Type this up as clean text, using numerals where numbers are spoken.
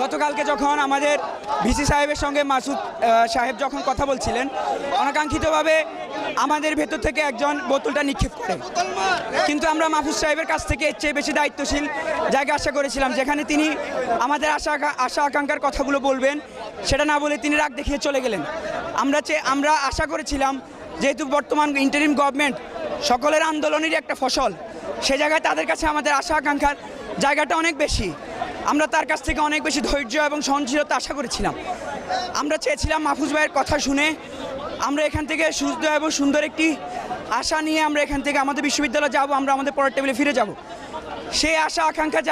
গতকালকে যখন আমাদের ভিসি সাহেবের সঙ্গে মাসুদ সাহেব যখন কথা বলছিলেন, অনাকাঙ্ক্ষিতভাবে আমাদের ভেতর থেকে একজন বোতলটা নিক্ষেপ করে, কিন্তু আমরা মাহফুজ সাহেবের কাছ থেকে এর চেয়ে বেশি দায়িত্বশীল জায়গা আশা করেছিলাম, যেখানে তিনি আমাদের আশা আকাঙ্ক্ষার কথাগুলো বলবেন, সেটা না বলে তিনি রাগ দেখিয়ে চলে গেলেন। আমরা আশা করেছিলাম, যেহেতু বর্তমান ইন্টারিম গভর্নমেন্ট সকলের আন্দোলনেরই একটা ফসল, সে জায়গায় তাদের কাছে আমাদের আশা আকাঙ্ক্ষার জায়গাটা অনেক বেশি। আমরা তার কাছ থেকে অনেক বেশি ধৈর্য এবং সহনশীলতা আশা করেছিলাম। আমরা চেয়েছিলাম মাহফুজ ভাইয়ের কথা শুনে আমরা এখান থেকে সুস্থ এবং সুন্দর একটি আশা নিয়ে আমরা এখান থেকে আমাদের বিশ্ববিদ্যালয়ে যাব, আমরা আমাদের পরের টেবিলে ফিরে যাব। সেই আশা আকাঙ্ক্ষা